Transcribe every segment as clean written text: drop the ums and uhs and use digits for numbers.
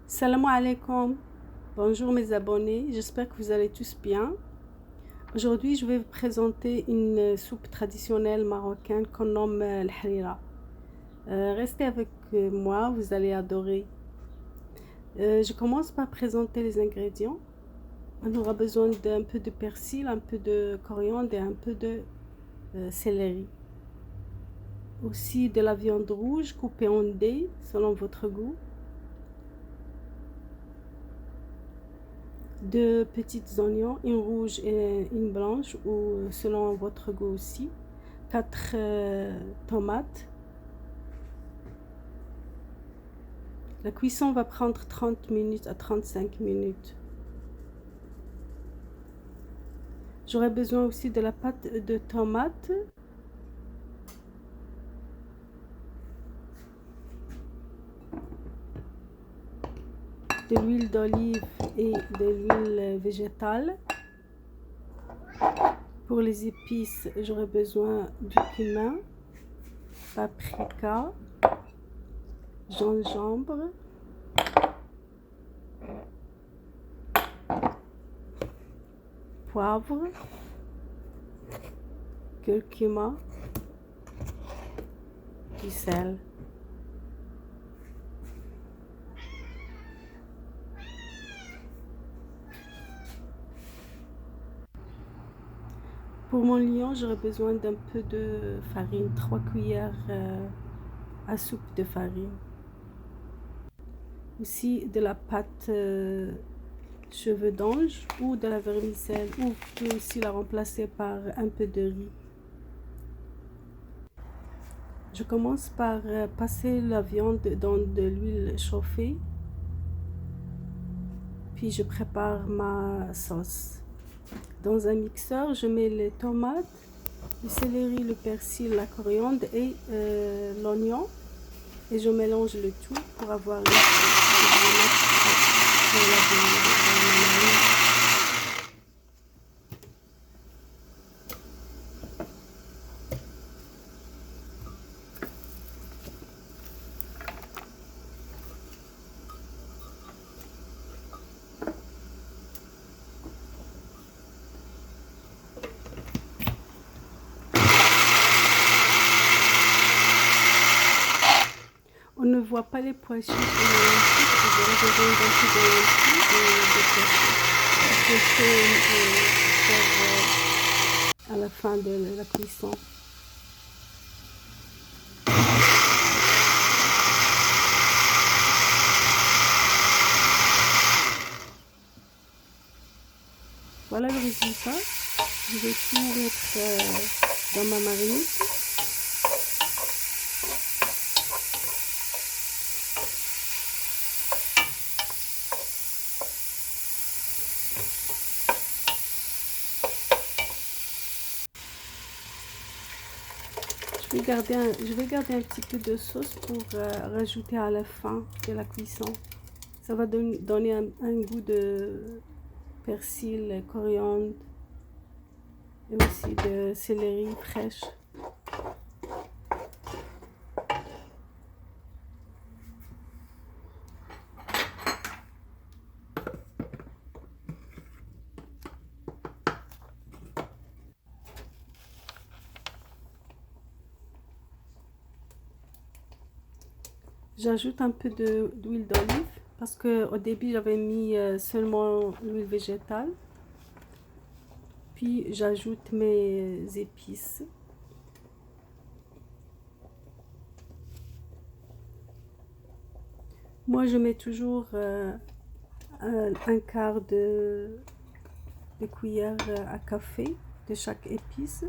Salam alaikum. Bonjour mes abonnés, j'espère que vous allez tous bien. Aujourd'hui, je vais vous présenter une soupe traditionnelle marocaine qu'on nomme l'harira. Restez avec moi, vous allez adorer. Je commence par présenter les ingrédients. On aura besoin d'un peu de persil, un peu de coriandre et un peu de céleri. Aussi de la viande rouge coupée en dés selon votre goût. 2 petites oignons, une rouge et une blanche, ou selon votre goût aussi. 4 tomates. La cuisson va prendre 30 minutes à 35 minutes. J'aurai besoin aussi de la pâte de tomate. De l'huile d'olive et de l'huile végétale. Pour les épices, j'aurai besoin du cumin, paprika, gingembre, poivre, curcuma, du sel. Pour mon lion, j'aurai besoin d'un peu de farine, 3 cuillères à soupe de farine. Aussi de la pâte cheveux d'ange ou de la vermicelle, ou vous pouvez aussi la remplacer par un peu de riz. Je commence par passer la viande dans de l'huile chauffée, puis je prépare ma sauce. Dans un mixeur, je mets les tomates, le céleri, le persil, la coriandre et l'oignon, et je mélange le tout pour avoir une On ne voit pas les pois chiches et les lentilles, j'aurais besoin d'un peu de lentilles et de pois chiches. Je fais à la fin de la cuisson. Voilà le résultat. Je vais tout mettre dans ma marmite. Je vais garder un petit peu de sauce pour rajouter à la fin de la cuisson. Ça va donner un goût de persil, coriandre et aussi de céleri fraîche. J'ajoute un peu d'huile d'olive parce que au début j'avais mis seulement l'huile végétale. Puis j'ajoute mes épices. Moi je mets toujours un quart de cuillère à café de chaque épice.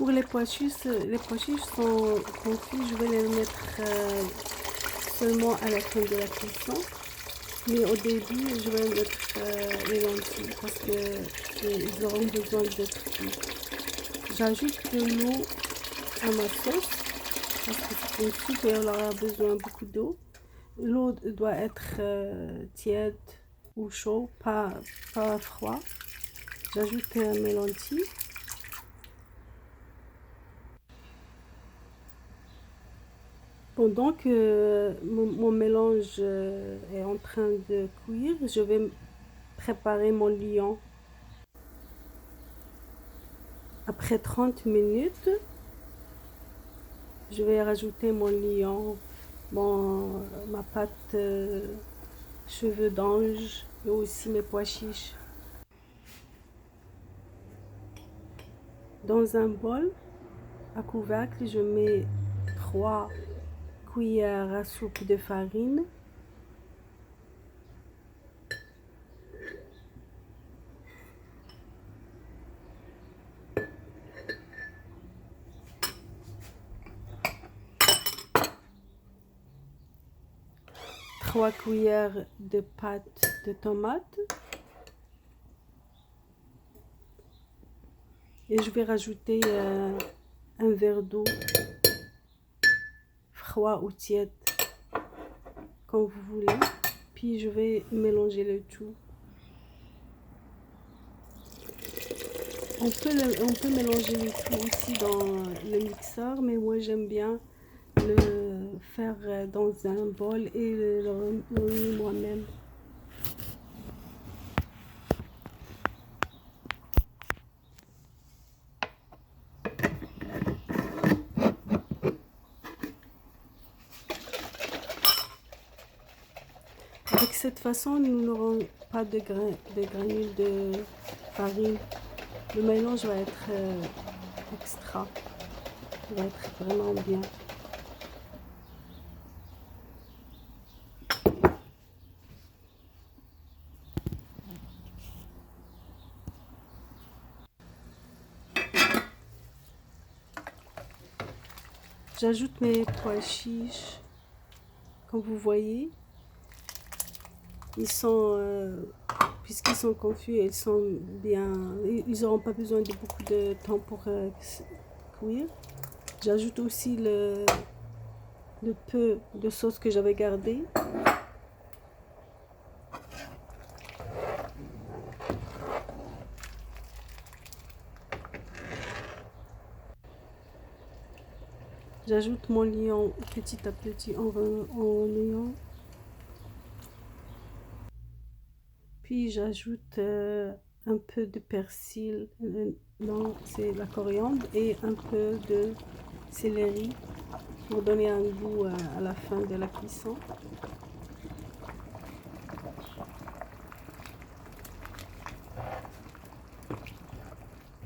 Pour les pois chiches sont confits. Je vais les mettre seulement à la fin de la cuisson. Mais au début, je vais mettre les lentilles parce qu'ils auront besoin d'être cuits. J'ajoute de l'eau à ma sauce parce que c'est une soupe et elle aura besoin de beaucoup d'eau. L'eau doit être tiède ou chaud, pas froid. J'ajoute mes lentilles. Pendant que mon mélange est en train de cuire, je vais préparer mon liant. Après 30 minutes, je vais rajouter mon liant, ma pâte cheveux d'ange et aussi mes pois chiches. Dans un bol à couvercle, je mets 3 cuillères à soupe de farine, trois cuillères de pâte de tomate et je vais rajouter un verre d'eau froid ou tiède comme vous voulez, puis je vais mélanger le tout. On peut mélanger le tout aussi dans le mixeur, mais moi j'aime bien le faire dans un bol et le remuer moi-même. Avec cette façon, nous n'aurons pas de granules de farine. Le mélange va être extra. Il va être vraiment bien. J'ajoute mes pois chiches. Comme vous voyez, ils sont, puisqu'ils sont confus, ils sont bien. Ils n'auront pas besoin de beaucoup de temps pour cuire. J'ajoute aussi le peu de sauce que j'avais gardé. J'ajoute mon liant petit à petit en liant. Puis j'ajoute un peu de persil, non, c'est la coriandre, et un peu de céleri pour donner un goût à la fin de la cuisson.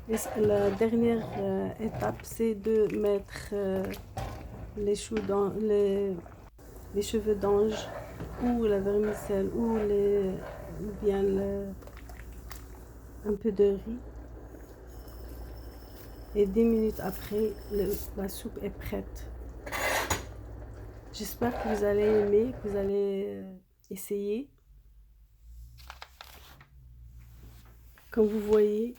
Et la dernière étape, c'est de mettre les cheveux d'ange ou la vermicelle ou bien un peu de riz. Et 10 minutes après, la soupe est prête. J'espère que vous allez aimer, que vous allez essayer. Comme vous voyez,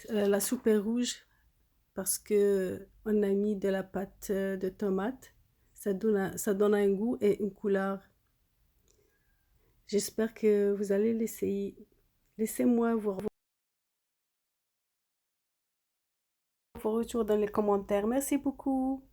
la soupe est rouge parce que on a mis de la pâte de tomate. Ça donne un goût et une couleur. J'espère que vous allez l'essayer. Laissez-moi vos retours dans les commentaires. Merci beaucoup.